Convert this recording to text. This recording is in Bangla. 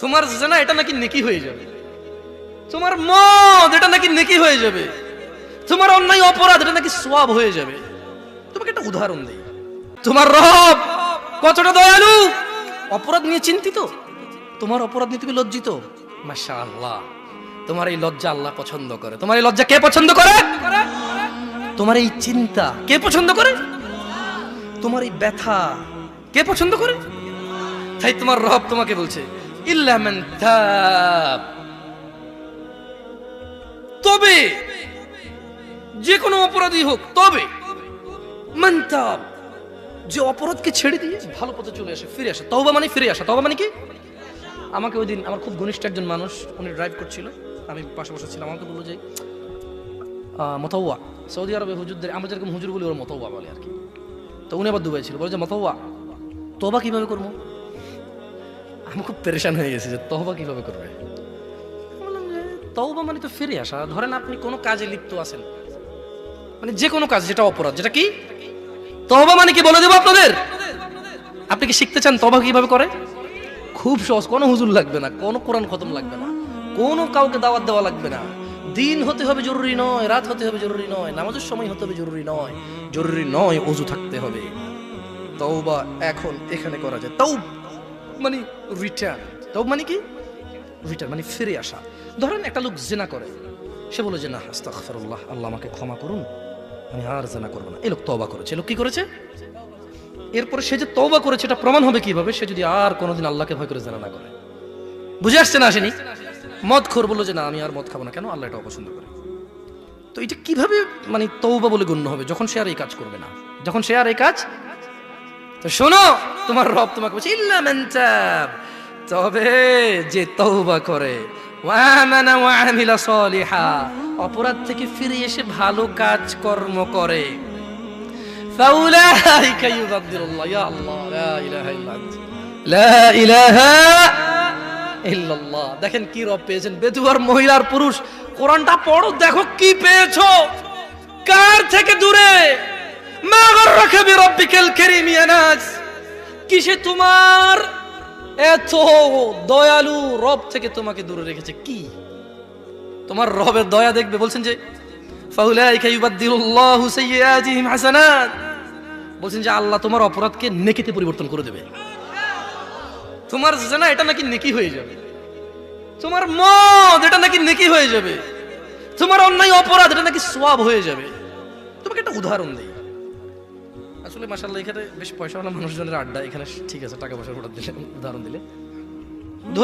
তোমার জিনা এটা নাকি নেকি হয়ে যাবে, তোমার মদ এটা নাকি নেকি হয়ে যাবে, তোমার অন্যায় অপরাধ এটা নাকি সওয়াব হয়ে যাবে। তোমাকে একটা উদাহরণ দেই, তোমার রব কতটা দয়ালু, অপরাধ নিয়ে চিন্তিত, তোমার অপরাধ নিয়ে তুমি লজ্জিত। মাশাআল্লাহ, তোমার এই লজ্জা আল্লাহ পছন্দ করে। তোমার এই লজ্জা কে পছন্দ করে? তোমার এই চিন্তা কে পছন্দ করে? তোমার এই ব্যথা কে পছন্দ করে? তাই তোমার রব তোমাকে বলছে ইল্লা মান তাব, তবে যে কোনো অপরাধী হোক, তবে মান তাব, যে অপরাধকে ছেড়ে দিয়ে ভালো পথে চলে আসে, ফিরে আসে। তওবা মানে ফিরে আসা। তওবা মানে কি? আমাকে ওই দিন আমার খুব ঘনিষ্ঠ একজন মানুষ, উনি ড্রাইভ করছিল, আমি পাশে বসে ছিলাম, আমাকে বললো যে মতাওয়া, সৌদি আরবে হুজুরদের, আমরা যেরকম হুজুর বলি ওরা মতাওয়া বলে আর কি। তো উনি আবার দুবাই ছিল, বলে যে মতাওয়া তওবা কিভাবে করবো? আমি খুব পেরেশান হয়ে গেছি যে তওবা কিভাবে করবে। বললাম যে তওবা মানে তো ফিরে আসা। ধরেন আপনি কোনো কাজে লিপ্ত আছেন, মানে যে কোনো কাজ যেটা অপরাধ, যেটা কি তওবা মানে কি বলে দেবো আপনাদের? আপনি কি শিখতে চান তওবা কিভাবে করে? খুব সহজ, কোনো হুজুর লাগবে না, কোনো কোরআন খতম লাগবে না, কোনো কাউকে দাওয়াত দেওয়া লাগবে না। দিন হতে হবে জরুরি নয়, রাত হতে হবে জরুরি নয়, নামাজের সময় হতে হবে জরুরি নয়, জরুরি নয় ওযু থাকতে হবে। তওবা এখন এখানে করা যায়। তওব মানে রিটার্ন। তওব মানে কি? রিটার্ন মানে ফিরে আসা। ধরেন একটা লোক জিনা করে, সে বলে যে না আস্তাগফিরুল্লাহ, আল্লাহ আমাকে ক্ষমা করুন, আমি আর জিনা করব না। এই লোক তওবা করেছে। এই লোক কি করেছে? এরপরে সে যে তওবা করেছে এটা প্রমাণ হবে কিভাবে? সে যদি আর কোনোদিন আল্লাহকে ভয় করে জিনা না করে। বুঝে আসছে না? আসেনি? মদখোর বলল যে না আমি আর মদ খাবো না, কেন? আল্লাহ এটা অপছন্দ করে। তো এটা কিভাবে মানে তওবা বলে গণ্য হবে? যখন সে আর এই কাজ করবে না, যখন সে আর এই কাজ। তো শোনো, তোমার রব তোমাকে বলছে ইল্লা মান তাব, তবে যে তওবা করে, ওয়া আমানা ওয়া আমিলা সলিহা, অপরাধ থেকে ফিরে এসে ভালো কাজ কর্ম করে, ফাউলাইকা ইউবাদদিলুল্লাহ, ইয়া আল্লাহ লা ইলাহা ইল্লা আনতা, লা ইলাহা ইল্লাল্লাহ। দেখেন কি রব পেয়েছেন, বেদুয়ার মহিলার পুরুষ। কোরআনটা পড়ো, দেখো কি পেয়েছো, কার থেকে দূরে। মা গররাকা বিরাব্বিকাল কারীম ইয়া নাস, কিসে তোমার এত দয়ালু রব থেকে তোমাকে দূরে রেখেছে? কি তোমার রবের দয়া দেখবে? বলছেন যে ফাউলাইকা ইউবাদদিলুল্লাহু সাইয়্যাতিহিম হাসানাত, বলছেন যে আল্লাহ তোমার অপরাধকে নেকিতে পরিবর্তন করে দেবে। তোমার জিনা এটা নাকি নেকি হয়ে যাবে, তোমার মদ এটা নাকি নেকি হয়ে যাবে, তোমার অন্যায় অপরাধ এটা নাকি সওয়াব হয়ে যাবে। তোমাকে একটা উদাহরণ দেই। আসলে মাশাআল্লাহ এখানে বেশ পয়সাওয়ালা মানুষজনের আড্ডা, এখানে ঠিক আছে, টাকা পয়সার উদাহরণ দিলে ধরো